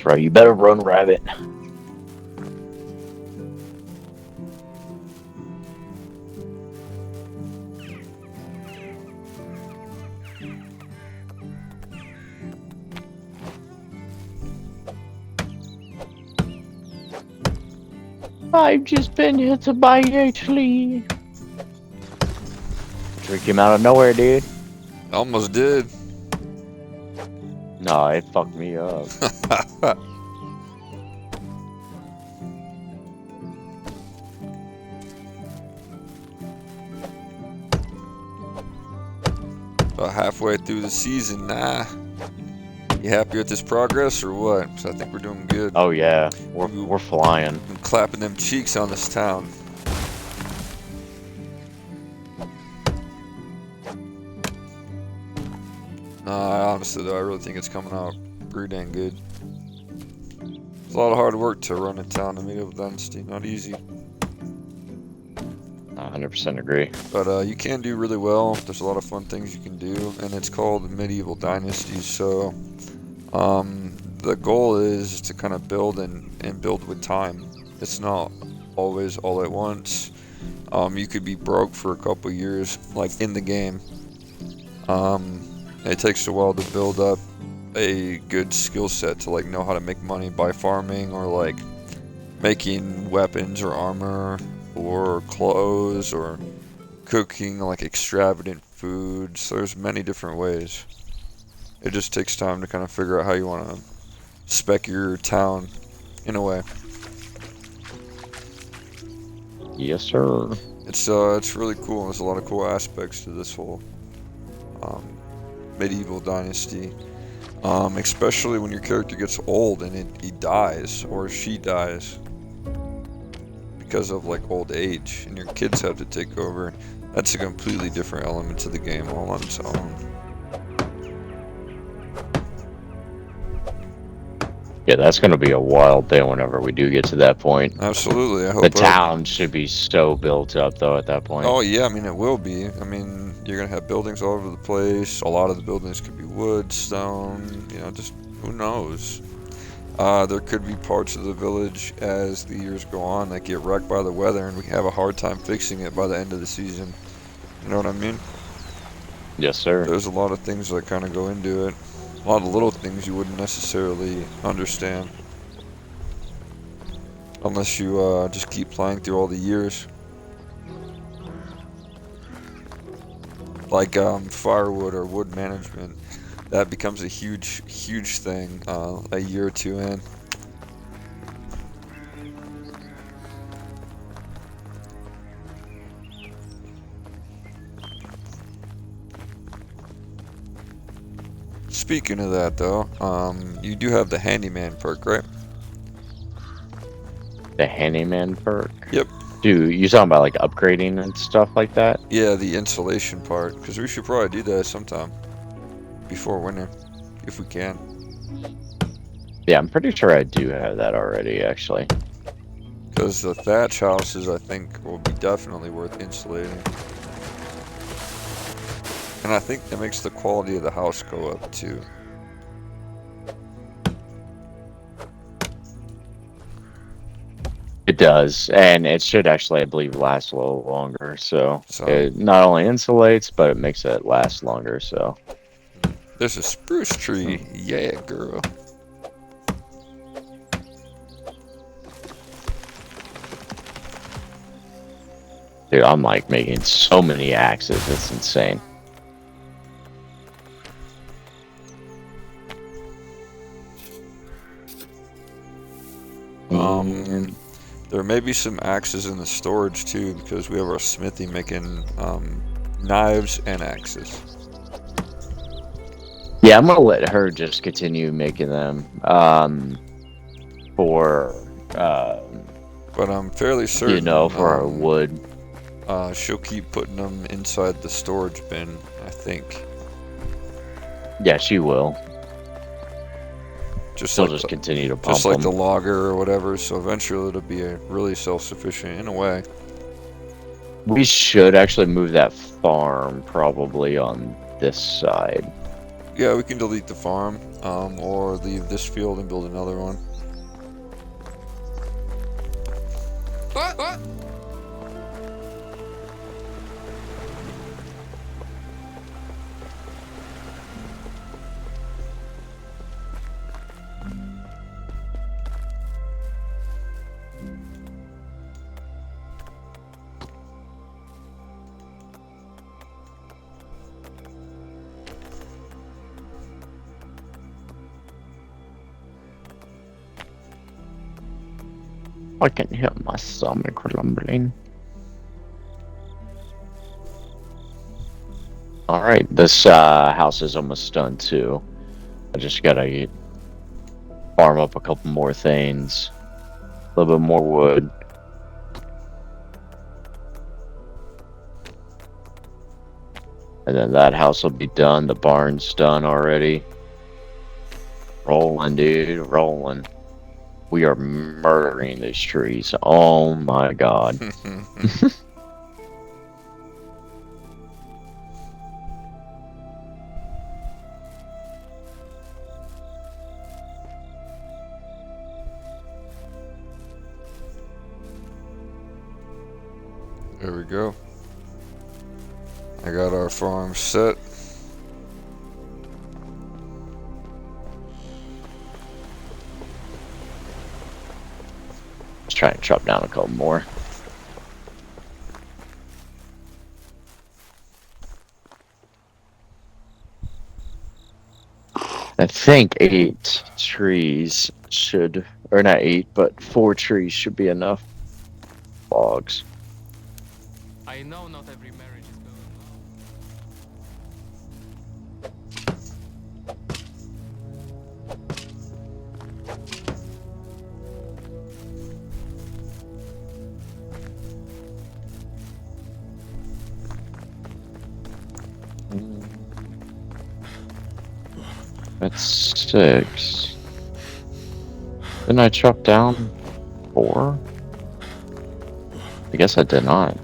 Bro, you better run, rabbit. I've just been hit by a tree. Tree came out of nowhere, dude. Almost did. No, it fucked me up. About halfway through the season, nah. You happy with this progress or what? 'Cause I think we're doing good. Oh yeah, we're flying. I'm clapping them cheeks on this town. Honestly though, I really think it's coming out pretty dang good. It's a lot of hard work to run a town in Medieval Dynasty, not easy. 100% agree. But you can do really well. There's a lot of fun things you can do, and it's called Medieval Dynasty. So the goal is to kind of build and build with time. It's not always all at once. You could be broke for a couple years, like in the game. It takes a while to build up a good skill set to like know how to make money by farming or like making weapons or armor or clothes or cooking like extravagant foods. So there's many different ways. It just takes time to kind of figure out how you want to spec your town in a way. Yes, sir. It's really cool. There's a lot of cool aspects to this whole Medieval Dynasty. Especially when your character gets old and he dies or she dies because of like old age and your kids have to take over. That's a completely different element to the game all on its own. Yeah, that's going to be a wild day whenever we do get to that point. Absolutely. I hope the town should be so built up, though, at that point. Oh, yeah. I mean, it will be. I mean, you're going to have buildings all over the place. A lot of the buildings could be wood, stone, you know, just who knows. There could be parts of the village as the years go on that get wrecked by the weather and we have a hard time fixing it by the end of the season. You know what I mean? Yes, sir. There's a lot of things that kind of go into it. A lot of little things you wouldn't necessarily understand unless you just keep playing through all the years. Like firewood or wood management, that becomes a huge thing a year or two in. Speaking of that though, you do have the handyman perk, right? The handyman perk? Yep. Dude, you talking about like upgrading and stuff like that? Yeah, the insulation part, because we should probably do that sometime before winter, if we can. Yeah, I'm pretty sure I do have that already, actually. Because the thatch houses, I think, will be definitely worth insulating. And I think that makes the quality of the house go up too. It does, and it should actually, I believe, last a little longer. So it not only insulates, but it makes it last longer. So there's a spruce tree, yeah, girl. Dude, I'm like making so many axes. It's insane. There may be some axes in the storage too, because we have our smithy making knives and axes. Yeah, I'm gonna let her just continue making them for. But I'm fairly certain, you know, for our wood. She'll keep putting them inside the storage bin, I think. Yeah, she will. She'll just continue to pump just like them. the logger or whatever. So eventually it'll be really self-sufficient in a way. We should actually move that farm probably on this side. Yeah, we can delete the farm, or leave this field and build another one. What? I can hear my stomach rumbling. Alright, this house is almost done too. I just gotta farm up a couple more things. A little bit more wood. And then that house will be done. The barn's done already. Rolling, dude, rolling. We are murdering these trees. Oh my god. There we go. I got our farm set. Let's try and chop down a couple more. I think 8 trees should, or not 8, but 4 trees should be enough logs. I know not every marriage is going well. That's 6. Didn't I chop down 4? I guess I did not.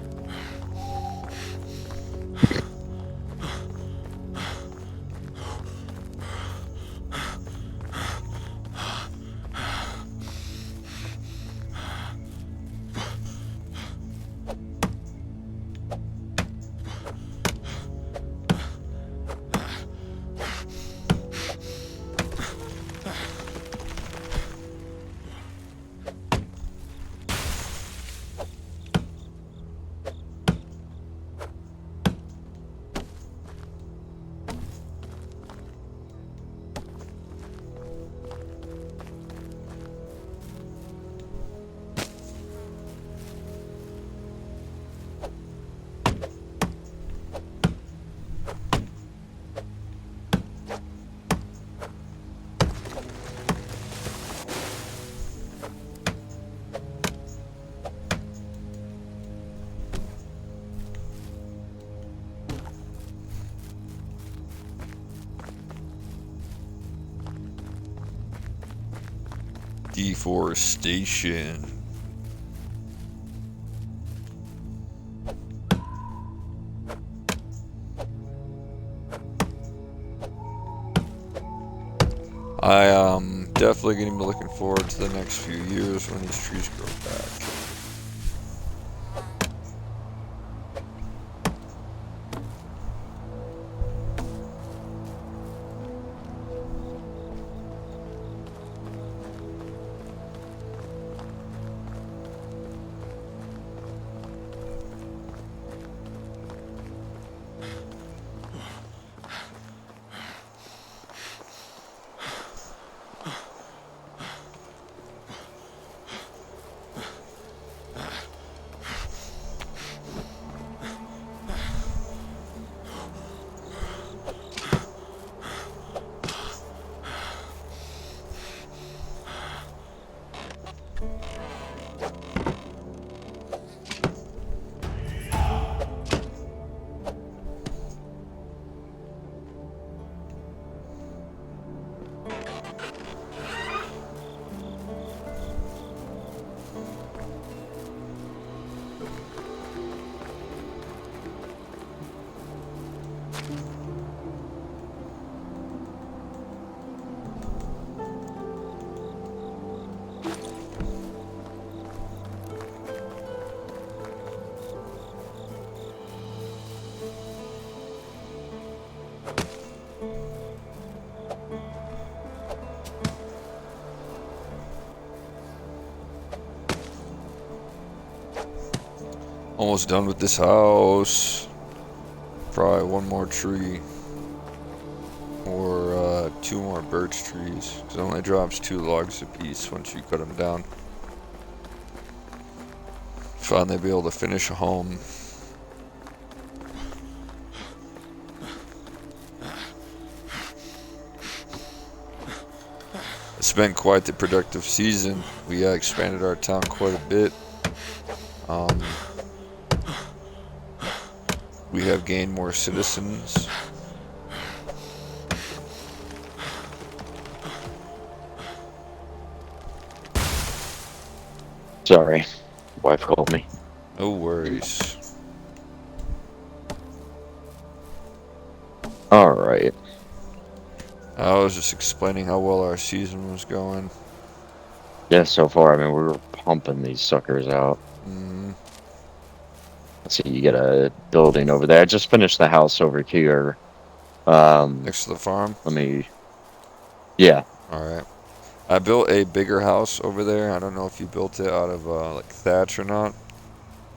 Deforestation. I am definitely going to be looking forward to the next few years when these trees grow back. Almost done with this house. Probably one more tree. Or 2 more birch trees. 'Cause it only drops 2 logs a piece once you cut them down. Finally be able to finish a home. It's been quite the productive season. We expanded our town quite a bit. We have gained more citizens. Sorry, wife called me. No worries. All right. I was just explaining how well our season was going. Yeah, so far, I mean, we're pumping these suckers out. Mm, Let's see, you get a building over there. I just finished the house over here. next to the farm. Let me. Yeah, Alright. I built a bigger house over there. I don't know if you built it out of like thatch or not.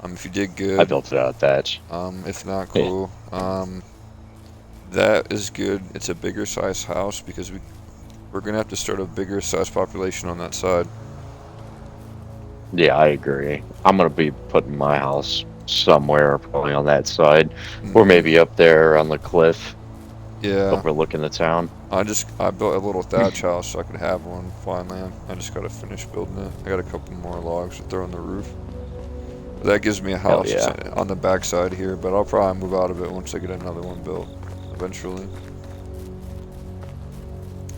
If you did, good. I built it out of thatch. If not, cool. That is good. It's a bigger size house because we're gonna have to start a bigger size population on that side. Yeah, I agree. I'm gonna be putting my house somewhere, probably on that side, or maybe up there on the cliff Yeah. overlooking the town. I built a little thatch house so I could have one finally. I just gotta finish building it. I got a couple more logs to throw on the roof. That gives me a house on the back side here, but I'll probably move out of it once I get another one built eventually.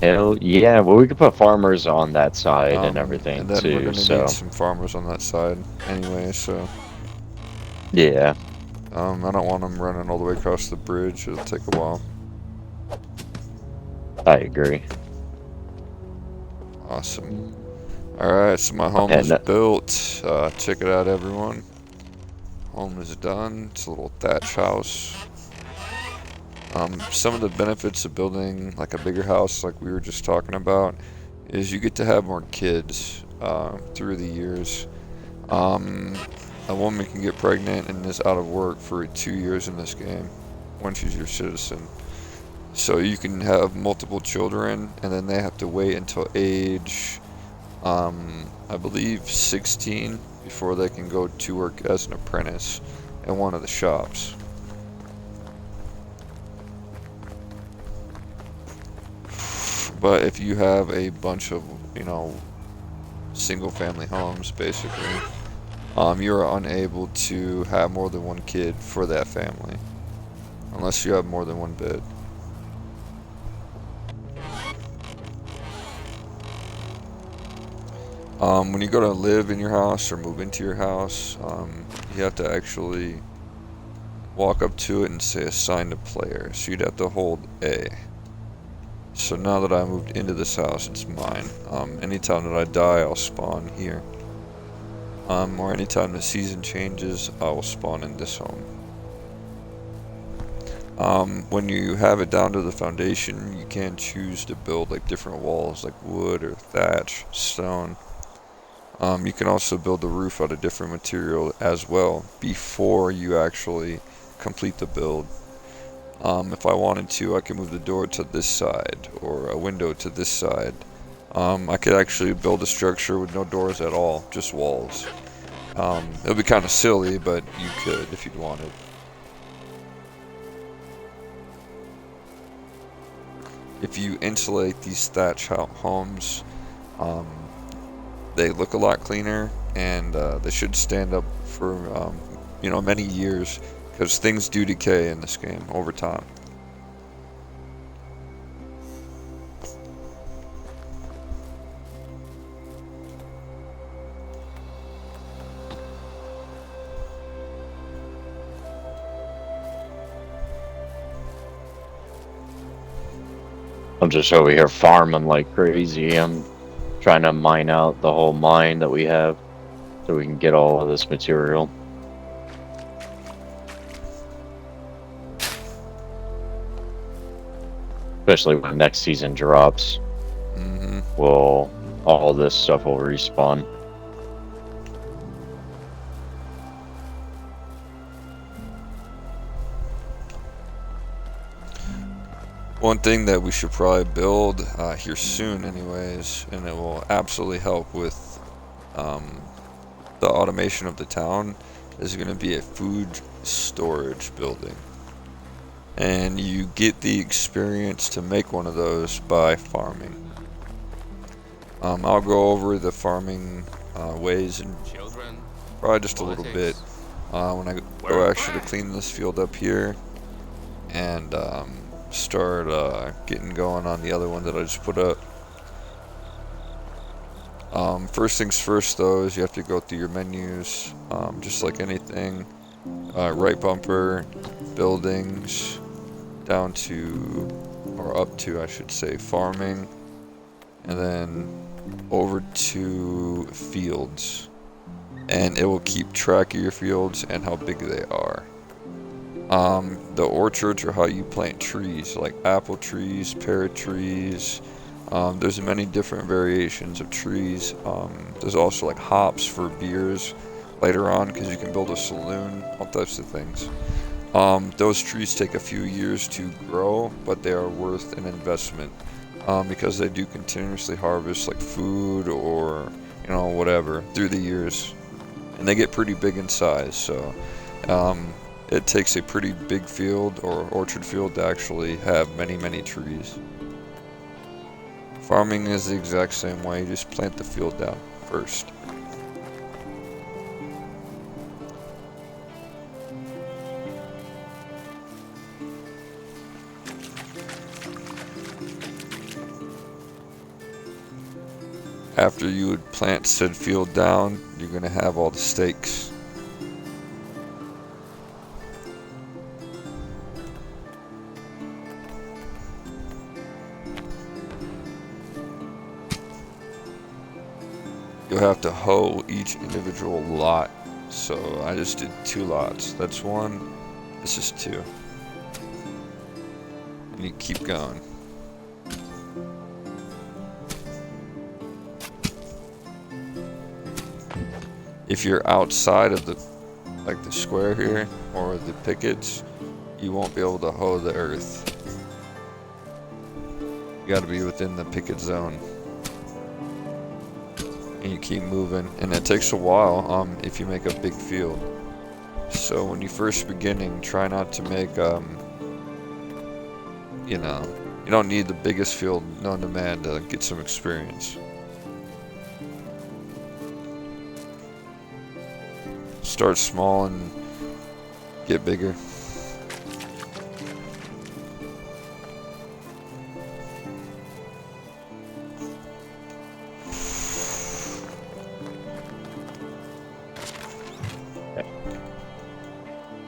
Hell yeah! Well, we could put farmers on that side and everything and then too. we're gonna So need some farmers on that side anyway. So yeah, I don't want them running all the way across the bridge. It'll take a while. I agree. Awesome. Alright, so my home is built. Check it out, everyone. Home is done. It's a little thatch house. Some of the benefits of building like a bigger house like we were just talking about is you get to have more kids through the years. A woman can get pregnant and is out of work for 2 years in this game when she's your citizen. So you can have multiple children and then they have to wait until age I believe 16 before they can go to work as an apprentice in one of the shops. But if you have a bunch of, single family homes, basically, you're unable to have more than one kid for that family. Unless you have more than one bed. When you go to live in your house or move into your house, you have to actually walk up to it and say assign to player. So you'd have to hold A. So now that I moved into this house, it's mine. Anytime that I die, I'll spawn here. Or anytime the season changes, I will spawn in this home. When you have it down to the foundation, you can choose to build like different walls, like wood or thatch, stone. You can also build the roof out of different material as well before you actually complete the build. If I wanted to, I could move the door to this side or a window to this side. I could actually build a structure with no doors at all, just walls. It would be kind of silly, but you could if you'd wanted. If you insulate these thatch homes, they look a lot cleaner and they should stand up for many years. Because things do decay in this game over time. I'm just over here farming like crazy. I'm trying to mine out the whole mine that we have so we can get all of this material. Especially when next season drops. All this stuff will respawn. One thing that we should probably build here soon anyways, and it will absolutely help with the automation of the town, is going to be a food storage building. And you get the experience to make one of those by farming. I'll go over the farming ways in Children. probably just a little bit when I go actually to clean this field up here and start getting going on the other one that I just put up. First things first though is you have to go through your menus, just like anything. Right bumper, buildings, down to, or up to I should say, farming, and then over to fields. And it will keep track of your fields and how big they are. The orchards are how you plant trees, like apple trees, pear trees. There's many different variations of trees. There's also like hops for beers later on, because you can build a saloon, all types of things. Those trees take a few years to grow, but they are worth an investment because they do continuously harvest like food or whatever through the years, and they get pretty big in size. So it takes a pretty big field or orchard field to actually have many trees. Farming is the exact same way. You just plant the field down first. After you would plant said field down, you're going to have all the stakes. You'll have to hoe each individual lot. So I just did 2 lots. That's 1. This is 2. And you keep going. If you're outside of the square here or the pickets, you won't be able to hoe the earth. You got to be within the picket zone. And you keep moving, and it takes a while if you make a big field. So when you first beginning, try not to make you don't need the biggest field known to man to get some experience. Start small and get bigger.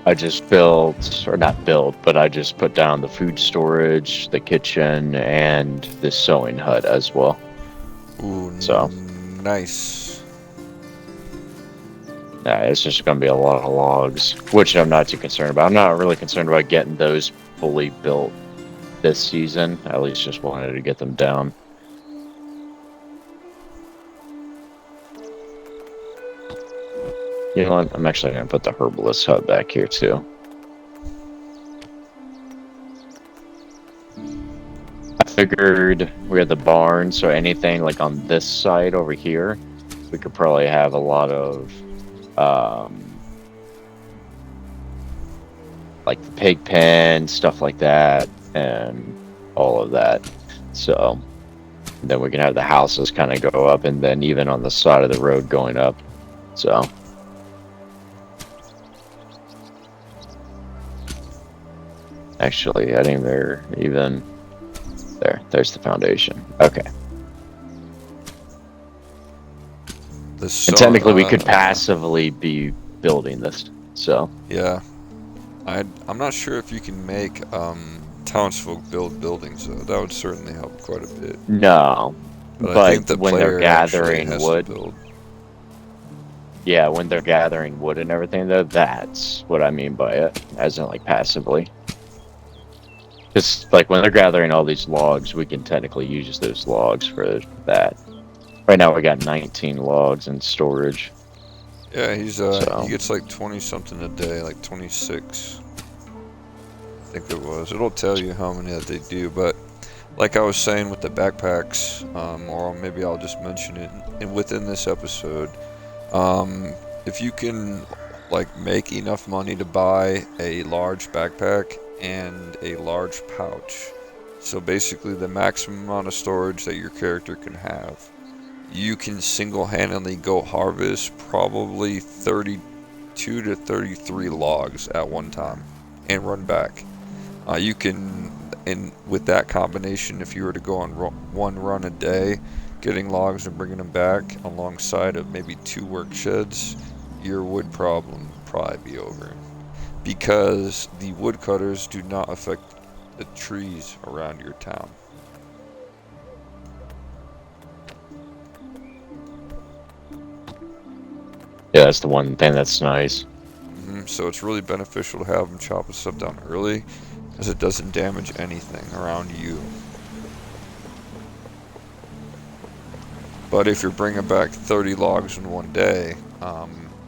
I just built, or not built, but I just put down the food storage, the kitchen, and the sewing hut as well. Ooh, so nice. Yeah, it's just going to be a lot of logs, which I'm not too concerned about. I'm not really concerned about getting those fully built this season. I at least just wanted to get them down. You know what? I'm actually going to put the herbalist hut back here too. I figured we had the barn, so anything like on this side over here, we could probably have a lot of like the pig pen, stuff like that, and all of that. So then we can have the houses kind of go up, and then even on the side of the road going up. So actually, I didn't even there's the foundation. Okay. And technically, we could passively be building this. So yeah, I'm not sure if you can make townsfolk build buildings though. That would certainly help quite a bit. No, but I think the when they're gathering wood, yeah, when they're gathering wood and everything, though, that's what I mean by it, as in like passively. Just like when they're gathering all these logs, we can technically use those logs for that. Right now we got 19 logs in storage. Yeah, he gets like 20 something a day, like 26. think it was. It'll tell you how many that they do, but like I was saying with the backpacks, or maybe I'll just mention it within this episode. If you can like make enough money to buy a large backpack and a large pouch, so basically the maximum amount of storage that your character can have, you can single-handedly go harvest probably 32 to 33 logs at one time and run back. You can, and with that combination, if you were to go on one run a day, getting logs and bringing them back alongside of maybe 2 work sheds, your wood problem would probably be over. Because the woodcutters do not affect the trees around your town. Yeah, that's the one thing that's nice. So it's really beneficial to have them chop the stuff down early, because it doesn't damage anything around you. But if you're bringing back 30 logs in one day,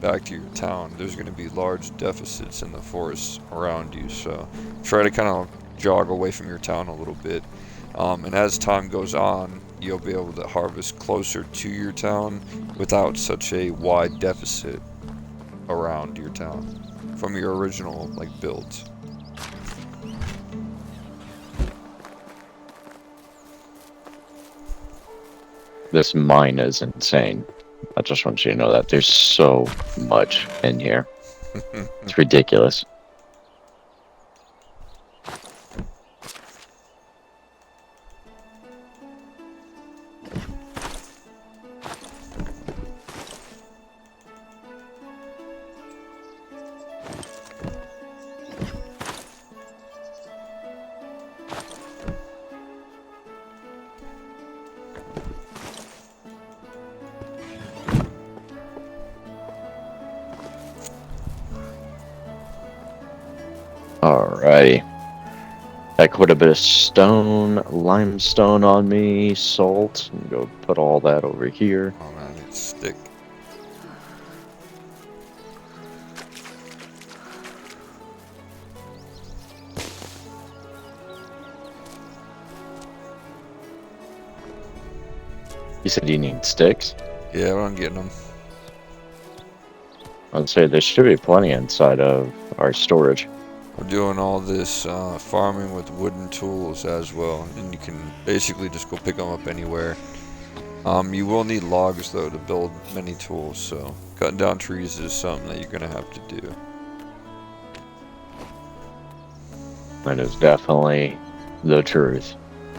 back to your town, there's going to be large deficits in the forests around you. So try to kind of jog away from your town a little bit. And as time goes on, you'll be able to harvest closer to your town without such a wide deficit around your town from your original like builds. This mine is insane. I just want you to know that there's so much in here. It's ridiculous. Alrighty. Got quite a bit of stone, limestone on me, salt, and go put all that over here. Oh man, it's stick. You said you need sticks? Yeah, I'm getting them. I'd say there should be plenty inside of our storage. We're doing all this farming with wooden tools as well, and you can basically just go pick them up anywhere. You will need logs though to build many tools, so cutting down trees is something that you're gonna have to do. That is definitely the truth.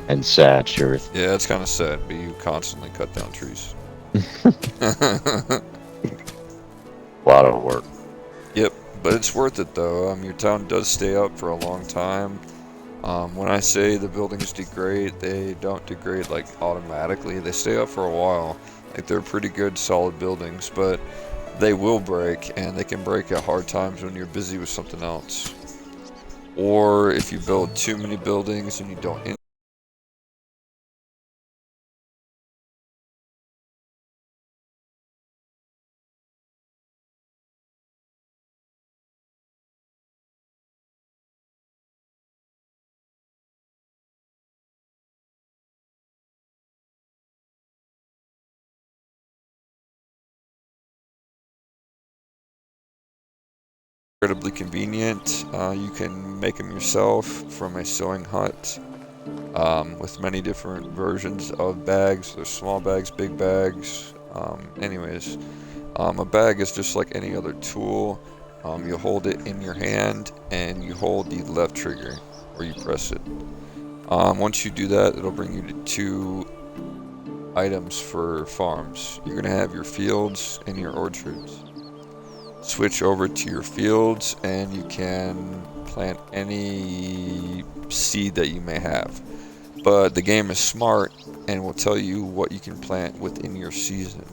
And sad truth. Yeah, it's kind of sad, but you constantly cut down trees. A lot of work. Yep, but it's worth it though. Your town does stay up for a long time. When I say the buildings degrade, they don't degrade like automatically. They stay up for a while. Like they're pretty good, solid buildings, but they will break, and they can break at hard times when you're busy with something else. Or if you build too many buildings and you don't incredibly convenient. You can make them yourself from a sewing hut with many different versions of bags. There's small bags, big bags. Anyways, a bag is just like any other tool. You hold it in your hand and you hold the left trigger or you press it. Once you do that, it'll bring you to 2 items for farms. You're going to have your fields and your orchards. Switch over to your fields and you can plant any seed that you may have. But the game is smart and will tell you what you can plant within your season.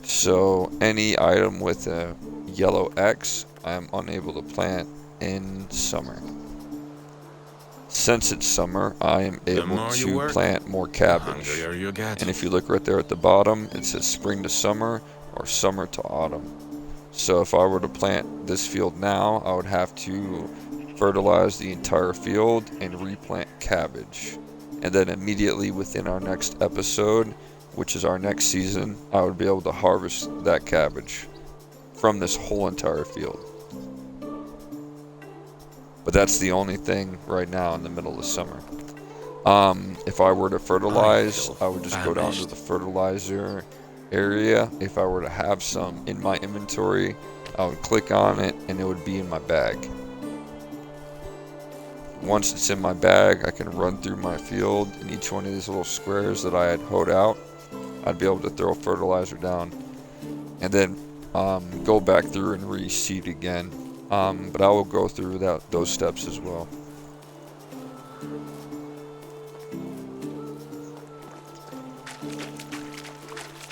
So any item with a yellow X, I'm unable to plant in summer. Since it's summer, I am able to plant more cabbage. And if you look right there at the bottom, it says spring to summer or summer to autumn. So if I were to plant this field now, I would have to fertilize the entire field, and replant cabbage. And then immediately within our next episode, which is our next season, I would be able to harvest that cabbage from this whole entire field. But that's the only thing right now in the middle of summer. If I were to fertilize, I would just go down to the fertilizer area. If I were to have some in my inventory, I would click on it and it would be in my bag. Once it's in my bag, I can run through my field, and each one of these little squares that I had hoed out, I'd be able to throw fertilizer down and then go back through and reseed again. But I will go through those steps as well.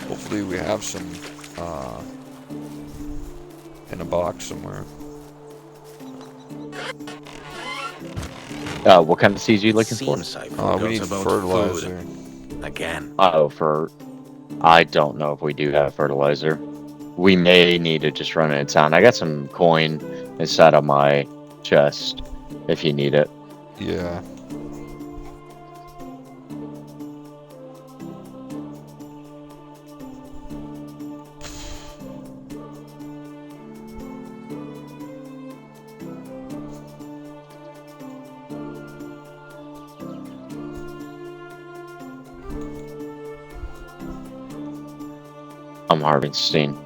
Hopefully we have some in a box somewhere. What kind of seeds are you looking for? We need fertilizer. Again. I don't know if we do have fertilizer. We may need to just run it in town. I got some coin inside of my chest if you need it. Yeah. I'm harvesting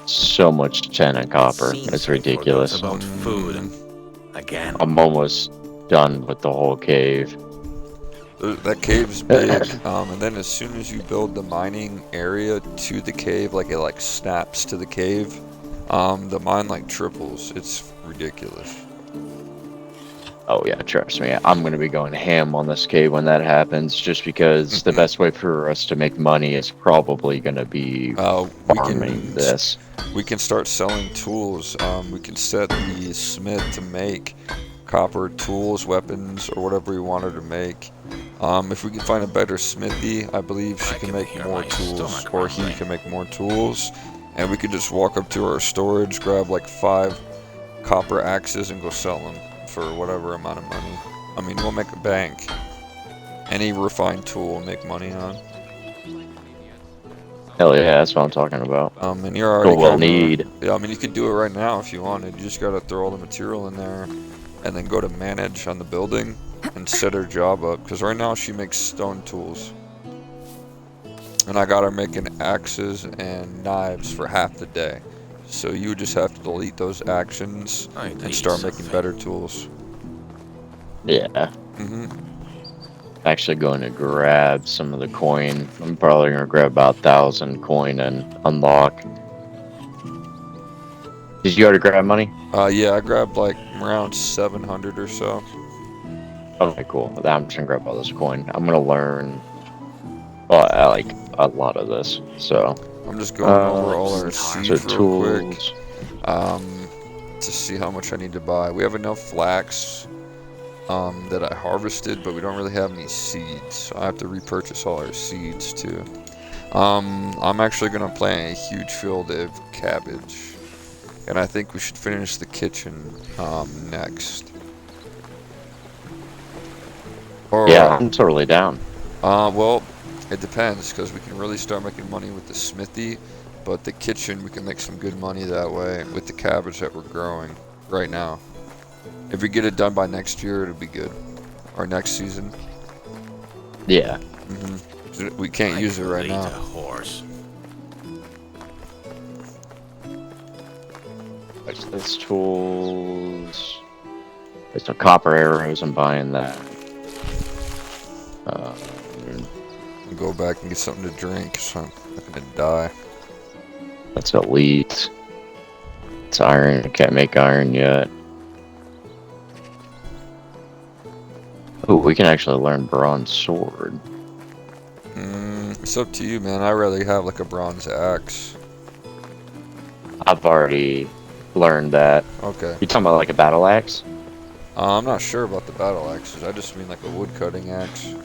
so much tin and copper. It's ridiculous. About food. Again. I'm almost done with the whole cave. That cave's big, and then as soon as you build the mining area to the cave, like it snaps to the cave, the mine triples. It's ridiculous. Oh yeah, trust me. I'm gonna be going ham on this cave when that happens, just because the best way for us to make money is probably gonna be farming this. We can start selling tools. We can set the smith to make copper tools, weapons, or whatever we want her to make. If we can find a better smithy, I believe she can make more tools, or he can make more tools. And we could just walk up to our storage, grab 5 copper axes, and go sell them for whatever amount of money. I mean, we'll make a bank. Any refined tool will make money on. Hell yeah, that's what I'm talking about. And you're already we'll need. Yeah, I mean, you could do it right now if you wanted. You just gotta throw all the material in there, and then go to manage on the building and set her job up. Because right now she makes stone tools, and I got her making axes and knives for half the day. So you just have to delete those actions and start making better tools. Yeah. Actually going to grab some of the coin. I'm probably going to grab about 1,000 coin and unlock. Did you already grab money? Yeah, I grabbed around 700 or so. Okay, cool. I'm just going to grab all this coin. I'm going to learn I like a lot of this, so... I'm just going over all our seeds real quick tools. To see how much I need to buy. We have enough flax that I harvested, but we don't really have any seeds. So I have to repurchase all our seeds too. I'm actually going to plant a huge field of cabbage, and I think we should finish the kitchen next. Yeah, I'm totally down. Well, it depends, because we can really start making money with the smithy, but the kitchen, we can make some good money that way with the cabbage that we're growing right now. If we get it done by next year, it'll be good. Or next season. Yeah. We can't use it right now. What's this tools? There's some copper arrows. I'm buying that. Go back and get something to drink, so I'm not gonna die. That's elite. It's iron. I can't make iron yet. Oh, we can actually learn bronze sword. It's up to you, man. I'd rather have a bronze axe. I've already learned that. Okay. You talking about a battle axe? I'm not sure about the battle axes. I just mean a wood cutting axe.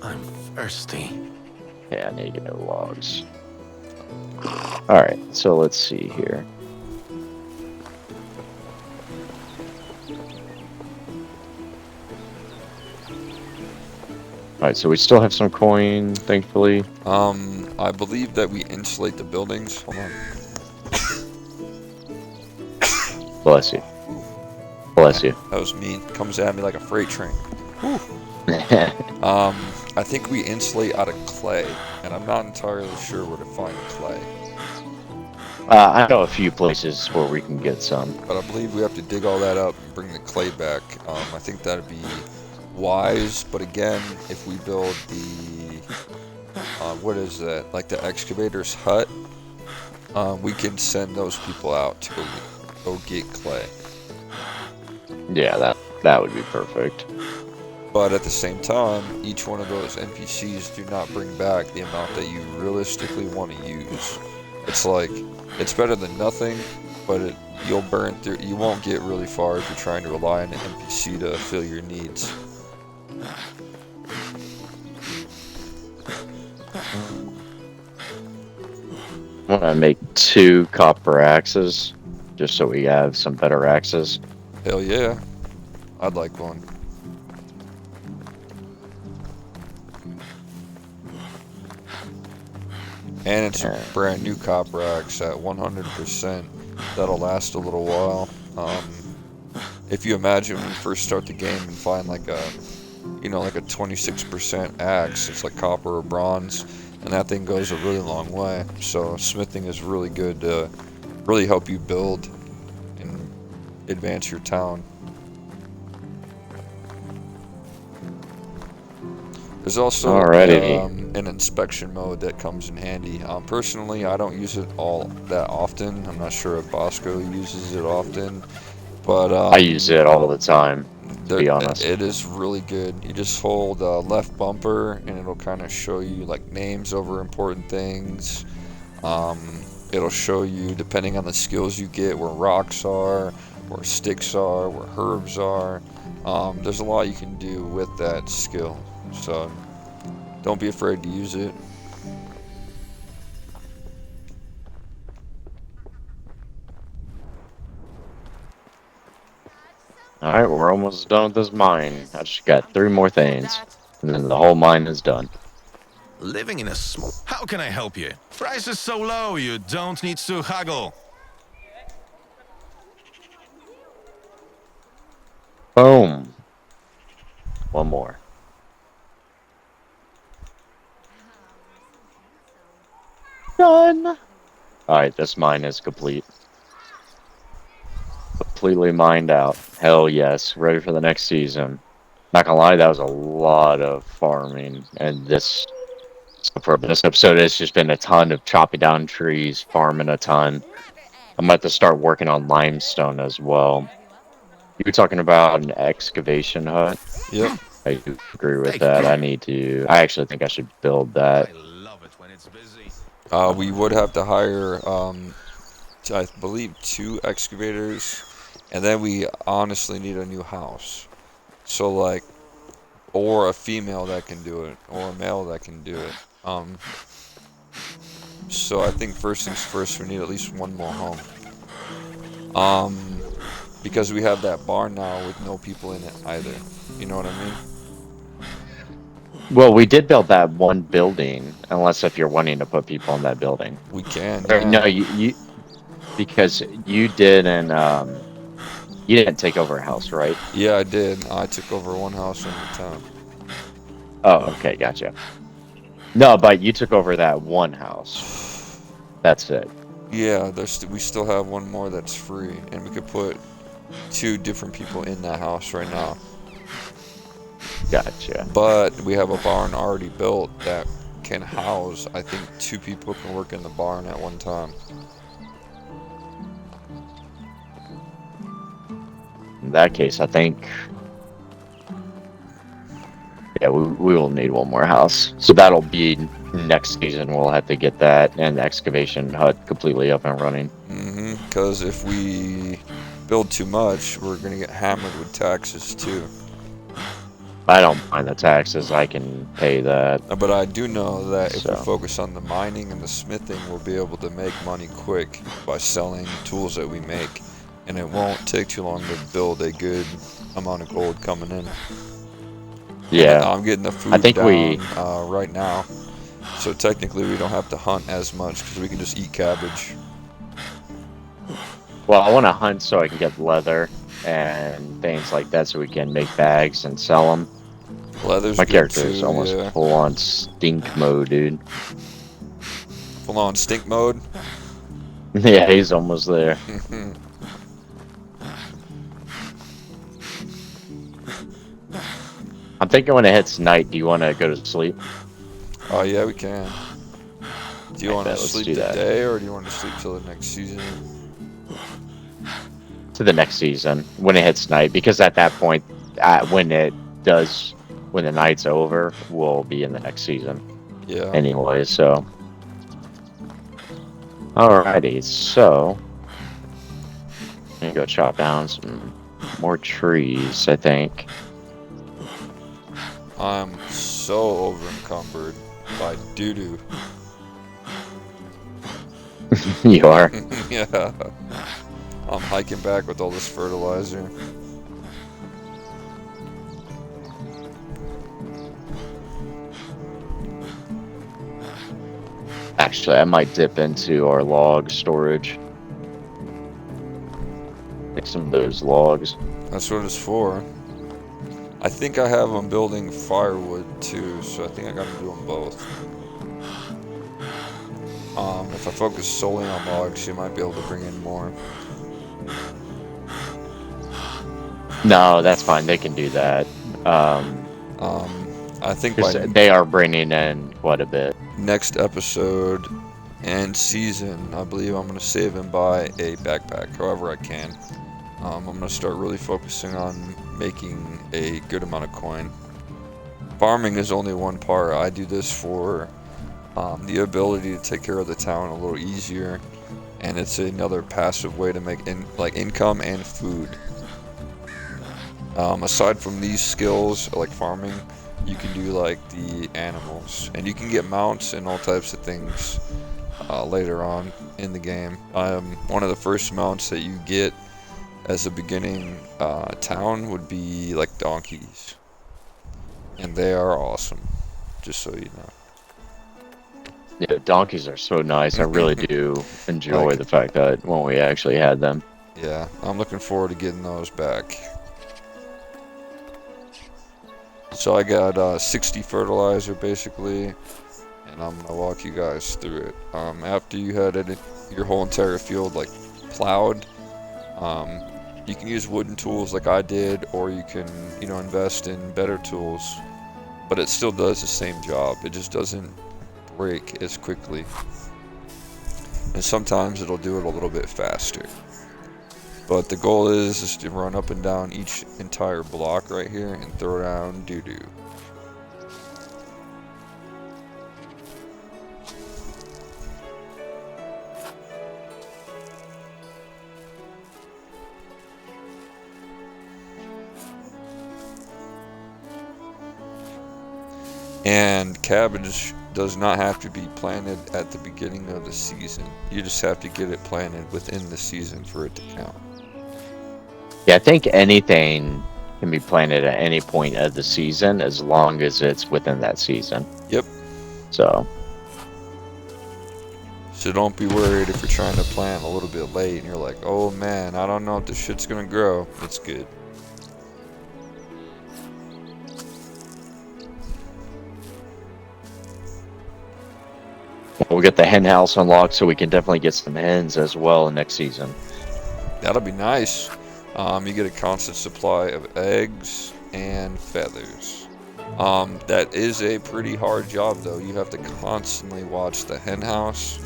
I'm thirsty. Yeah, I need to get no logs. Alright, so let's see here. Alright, so we still have some coin, thankfully. I believe that we insulate the buildings. Hold on. Bless you. Bless you. That was mean. Comes at me like a freight train. I think we insulate out of clay, and I'm not entirely sure where to find clay. I know a few places where we can get some. But I believe we have to dig all that up and bring the clay back. I think that'd be wise. But again, if we build the what is that? Like the excavator's hut, we can send those people out to go get clay. Yeah, that would be perfect. But at the same time, each one of those NPCs do not bring back the amount that you realistically want to use. It's like, it's better than nothing, but you'll burn through. You won't get really far if you're trying to rely on an NPC to fill your needs. I'm gonna make 2 copper axes, just so we have some better axes. Hell yeah, I'd like one. And it's a brand new copper axe at 100%. That'll last a little while. If you imagine when you first start the game and find like a, like a 26% axe, it's like copper or bronze, and that thing goes a really long way. So smithing is really good to really help you build and advance your town. There's also an inspection mode that comes in handy. Personally, I don't use it all that often. I'm not sure if Bosco uses it often, but I use it all the time, to be honest. It is really good. You just hold left bumper, and it'll kind of show you like names over important things. It'll show you, depending on the skills you get, where rocks are, where sticks are, where herbs are. There's a lot you can do with that skill. So, don't be afraid to use it. Alright, we're almost done with this mine. I just got 3 more things, and then the whole mine is done. Living in a small... How can I help you? Price is so low, you don't need to haggle. Boom. One more. Done. Alright, this mine is complete. Completely mined out. Hell yes. Ready for the next season. Not gonna lie, that was a lot of farming. And for this episode, it's just been a ton of chopping down trees, farming a ton. I'm about to start working on limestone as well. You were talking about an excavation hut? Yep. I do agree with that. I actually think I should build that. I love it when it's busy. We would have to hire, I believe, 2 excavators, and then we honestly need a new house. So, like, or a female that can do it, or a male that can do it. So I think first things first, we need at least 1 more home. Because we have that barn now with no people in it either. You know what I mean? Well, we did build that one building, unless if you're wanting to put people in that building. We can. Or, Yeah. no, you because you didn't take over a house, right? Yeah, I did. I took over 1 house in the town. Oh, okay, gotcha. No, but you took over that one house. That's it. Yeah, we still have 1 more that's free, and we could put 2 different people in that house right now. Gotcha. But we have a barn already built that can house, I think 2 people can work in the barn at one time. In that case, I think... Yeah, we will need 1 more house. So that'll be next season. We'll have to get that and the excavation hut completely up and running. Because if we build too much, we're going to get hammered with taxes too. I don't mind the taxes. I can pay that. But I do know that if we focus on the mining and the smithing, we'll be able to make money quick by selling tools that we make. And it won't take too long to build a good amount of gold coming in. Yeah. I'm getting the food I think down right now. So technically we don't have to hunt as much because we can just eat cabbage. Well, I want to hunt so I can get leather and things like that so we can make bags and sell them. Leather's My good character is too, almost yeah. full on stink mode, dude. Full on stink mode. Yeah, he's almost there. I'm thinking when it hits night, do you want to go to sleep? Oh yeah, we can. Do you I want to bet, let's sleep do that. today or do you want to sleep till the next season? To the next season when it hits night, because at that point, when the night's over, we'll be in the next season Yeah. anyway. So, alrighty, so I'm gonna go chop down some more trees. I think I'm so over encumbered by doo-doo. you are. Yeah. I'm hiking back with all this fertilizer. Actually, I might dip into our log storage. Take some of those logs. That's what it's for. I think I have them building firewood too, so I think I gotta do them both. If I focus solely on logs, you might be able to bring in more. No, that's fine. They can do that. I think 'Cause by they are bringing in quite a bit. next episode and season, I believe I'm gonna save and buy a backpack, however I can. I'm gonna start really focusing on making a good amount of coin. Farming is only one part. I do this for the ability to take care of the town a little easier, and it's another passive way to make income and food. Aside from these skills like farming, you can do like the animals, and you can get mounts and all types of things later on in the game. One of the first mounts that you get as a beginning town would be like donkeys, and they are awesome, just so you know. Yeah, donkeys are so nice. I really do enjoy Like- the fact that when we actually had them. Yeah, I'm looking forward to getting those back. So I got 60 fertilizer basically, and I'm gonna walk you guys through it. After you had your whole entire field like plowed, you can use wooden tools like I did, or you can, invest in better tools. But it still does the same job. It just doesn't break as quickly, and sometimes it'll do it a little bit faster. But the goal is to run up and down each entire block right here and throw down doo-doo. And cabbage does not have to be planted at the beginning of the season. You just have to get it planted within the season for it to count. Yeah, I think anything can be planted at any point of the season as long as it's within that season. Yep. So don't be worried if you're trying to plant a little bit late and you're like, oh man, I don't know if this shit's gonna grow. It's good. we'll get the hen house unlocked so we can definitely get some hens as well next season. That'll be nice. You get a constant supply of eggs and feathers. That is a pretty hard job though. You have to constantly watch the hen house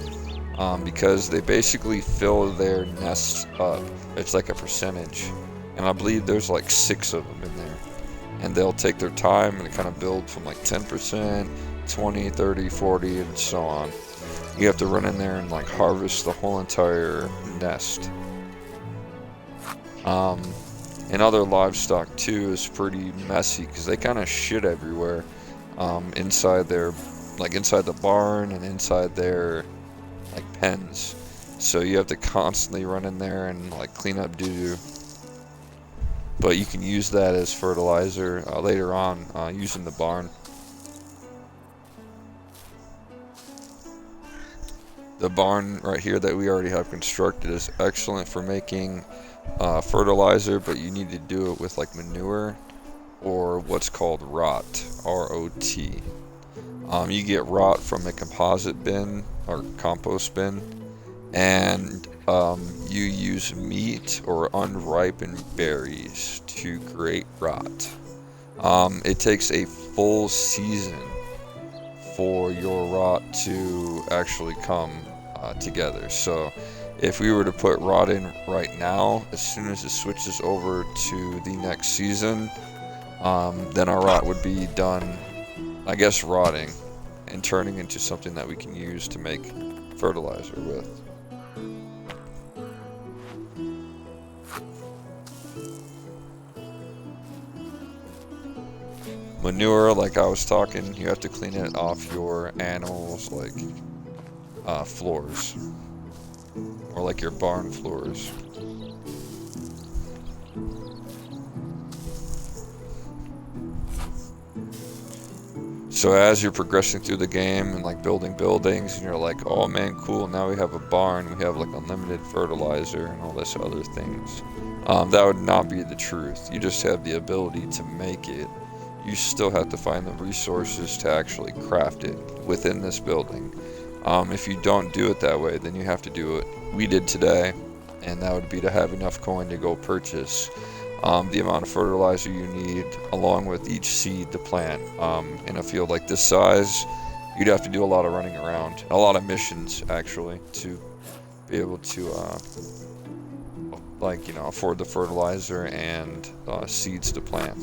because they basically fill their nests up. It's like a percentage, and I believe there's like 6 of them in there, and they'll take their time and kind of build from like 10%, 20, 30, 40, and so on. You have to run in there and like harvest the whole entire nest. And other livestock too is pretty messy because they kind of shit everywhere inside the barn and inside their like pens. So you have to constantly run in there and like clean up doo-doo. but you can use that as fertilizer later on using the barn. The barn right here that we already have constructed is excellent for making fertilizer, but you need to do it with like manure or what's called rot, R-O-T. You get rot from a composite bin or compost bin, and you use meat or unripened berries to create rot. It takes a full season for your rot to actually come together. So if we were to put rot in right now, as soon as it switches over to the next season, then our rot would be done, I guess, rotting and turning into something that we can use to make fertilizer with. Manure, like I was talking, you have to clean it off your animals, like floors, or like your barn floors. So as you're progressing through the game and like building buildings, and you're like, oh man, cool, now we have a barn, we have like unlimited fertilizer and all this other things. That would not be the truth. You just have the ability to make it. You still have to find the resources to actually craft it within this building. If you don't do it that way, then you have to do what we did today, and that would be to have enough coin to go purchase the amount of fertilizer you need, along with each seed to plant. In a field like this size, you'd have to do a lot of running around, a lot of missions actually, to be able to afford the fertilizer and seeds to plant.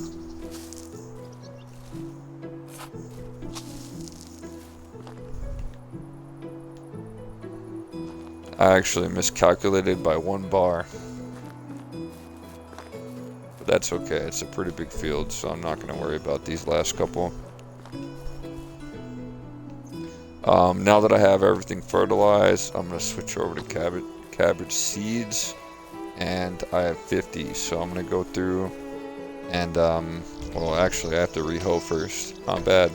I actually miscalculated by 1 bar. But that's okay, it's a pretty big field, so I'm not going to worry about these last couple. Now that I have everything fertilized, I'm going to switch over to cabbage seeds. And I have 50, so I'm going to go through and, well, actually I have to re-hoe first. Not bad.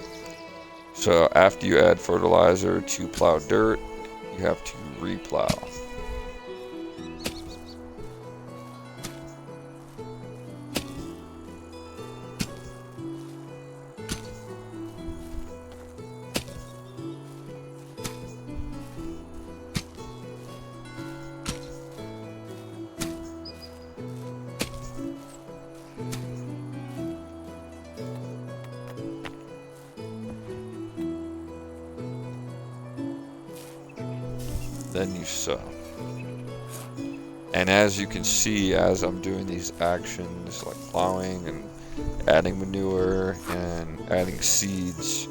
So after you add fertilizer to plow dirt, you have to re-plow. Then you sow. And as you can see, as I'm doing these actions like plowing and adding manure and adding seeds,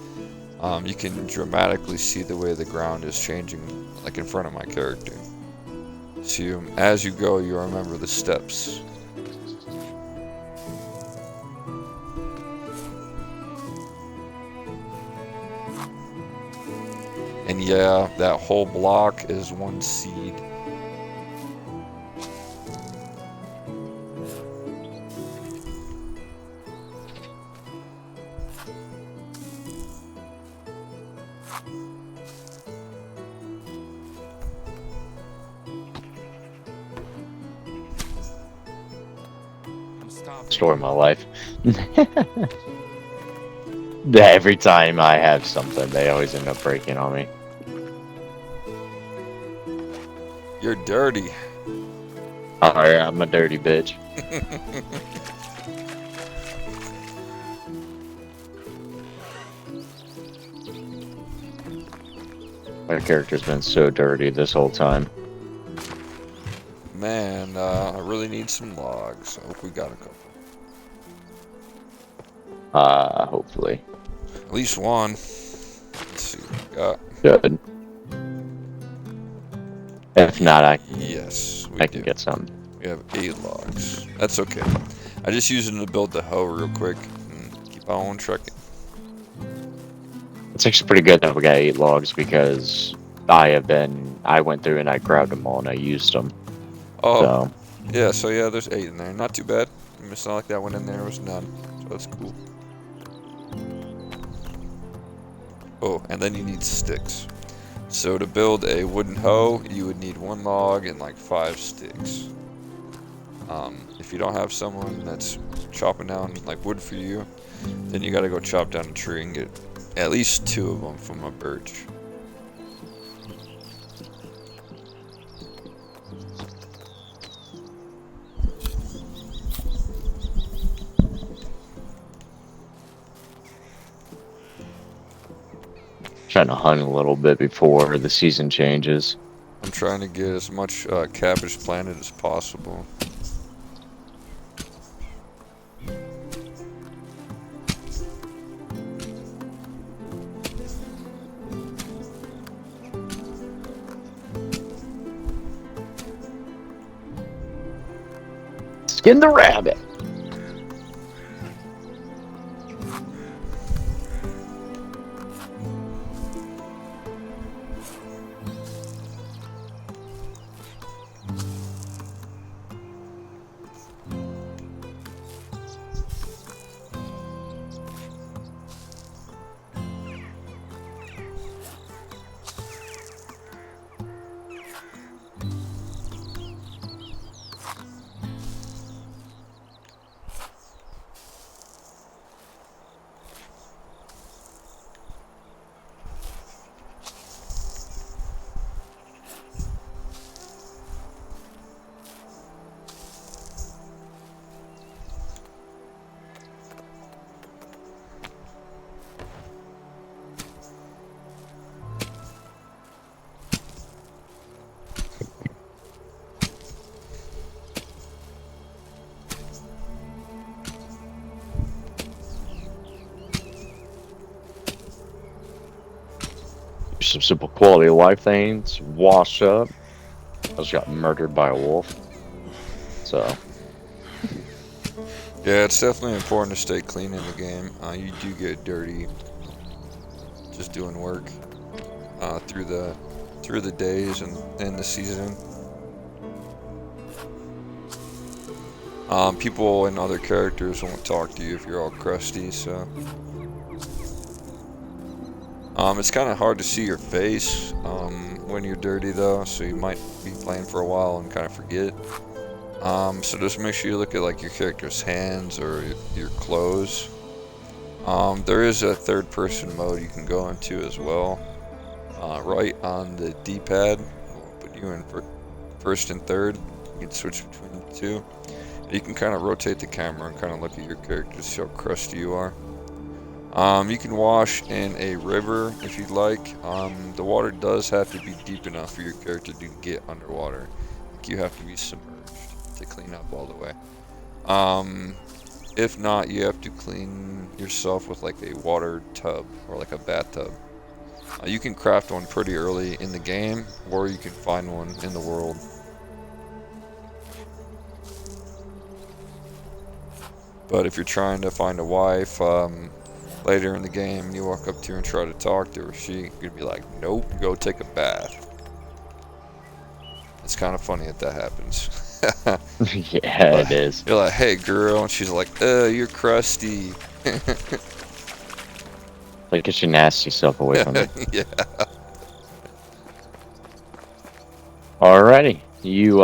you can dramatically see the way the ground is changing, like in front of my character. So as you go, you remember the steps. And yeah, that whole block is 1 seed. I'm starving. Story of my life. Every time I have something, they always end up breaking on me. You're dirty. Alright, I'm a dirty bitch. My character's been so dirty this whole time. Man, I really need some logs. I hope we got a couple. Hopefully. At least 1. Let's see what we got. Good. If not, I Yes, we can do. get some. We have 8 logs. That's okay. I just used them to build the hoe real quick and keep on trucking. It's actually pretty good that we got 8 logs because I went through and I grabbed them all and I used them. Oh, So, yeah, so yeah, there's 8 in there. Not too bad. It's not like that one in there was none, so that's cool. Oh, and then you need sticks. So to build a wooden hoe, you would need 1 log and like 5 sticks. If you don't have someone that's chopping down like wood for you, then you gotta go chop down a tree and get at least 2 of them from a birch. Trying to hunt a little bit before the season changes. I'm trying to get as much cabbage planted as possible. Skin the rabbit. Some simple quality of life things. Wash up. I just got murdered by a wolf. So Yeah, it's definitely important to stay clean in the game. You do get dirty just doing work through the days and in the season. People and other characters won't talk to you if you're all crusty, so it's kind of hard to see your face when you're dirty though, so you might be playing for a while and kind of forget. So just make sure you look at like your character's hands or your clothes. There is a third person mode you can go into as well. Right on the D-pad, we'll put you in for first and third. You can switch between the two. You can kind of rotate the camera and kind of look at your character, see how crusty you are. You can wash in a river if you'd like. The water does have to be deep enough for your character to get underwater. You have to be submerged to clean up all the way. If not, you have to clean yourself with like a water tub or like a bathtub. You can craft one pretty early in the game, or you can find one in the world. But if you're trying to find a wife later in the game and you walk up to her and try to talk to her, she could be like, nope, go take a bath. It's kind of funny that happens. yeah, it is. You're like, hey girl, and she's like, you're crusty. Like, get your nasty stuff away from me. Yeah. Alrighty, you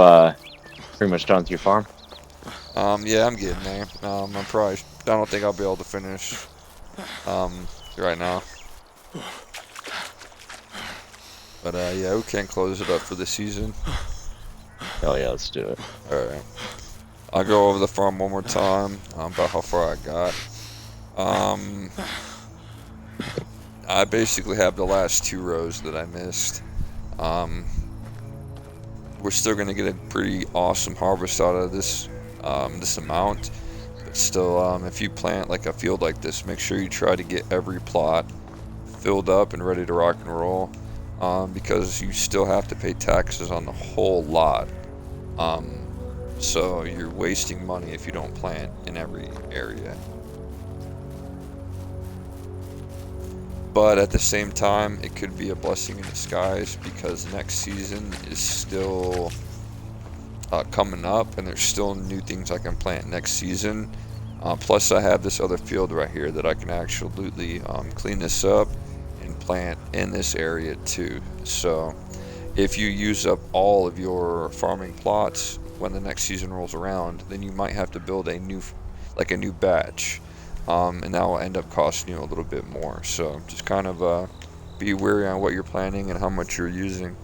pretty much done with your farm? Yeah, I'm getting there. I don't think I'll be able to finish right now. But yeah, we can close it up for the season. Oh yeah, let's do it. Alright. I'll go over the farm one more time about how far I got. I basically have the last 2 rows that I missed. We're still going to get a pretty awesome harvest out of this this amount. But still, if you plant like a field like this, make sure you try to get every plot filled up and ready to rock and roll. Because you still have to pay taxes on the whole lot. So you're wasting money if you don't plant in every area. But at the same time, it could be a blessing in disguise because next season is still coming up, and there's still new things I can plant next season. Plus I have this other field right here that I can absolutely clean this up and plant in this area too. So if you use up all of your farming plots when the next season rolls around, then you might have to build a new batch, and that will end up costing you a little bit more. So just kind of be wary on what you're planting and how much you're using,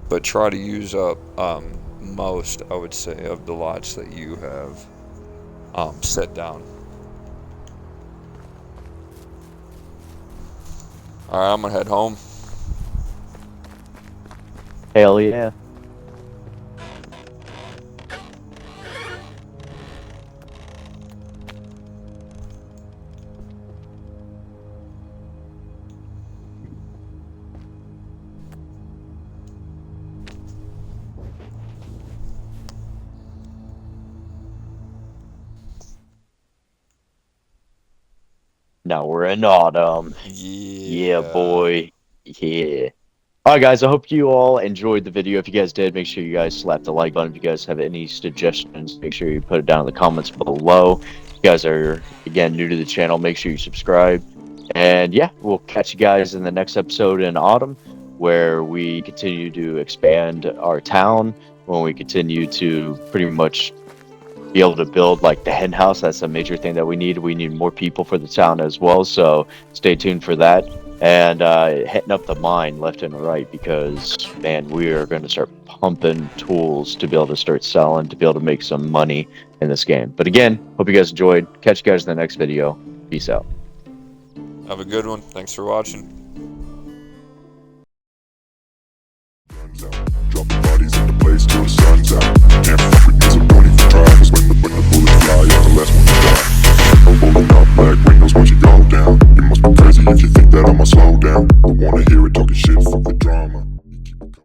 but try to use up most, I would say, of the lots that you have set down. Alright, I'm gonna head home. Hell yeah. Now we're in autumn. Yeah, boy. Yeah. Alright, guys, I hope you all enjoyed the video. If you guys did, make sure you guys slap the like button. If you guys have any suggestions, make sure you put it down in the comments below. If you guys are, again, new to the channel, make sure you subscribe. And yeah, we'll catch you guys in the next episode in autumn, where we continue to expand our town, when we continue to pretty much be able to build like the hen house. That's a major thing that we need. We need more people for the town as well, so stay tuned for that. And hitting up the mine left and right, because man, we are going to start pumping tools to be able to start selling, to be able to make some money in this game. But again, hope you guys enjoyed. Catch you guys in the next video. Peace out. Have a good one. Thanks for watching. Dropping bodies in the place till the sun's out. Can't fuck with me, so don't even try. Cause when the bullets fly, you're the last one to die. I'm rolling up black windows, watch it go down. You must be crazy if you think that I'ma slow down. I wanna hear it talking shit, fuck the drama.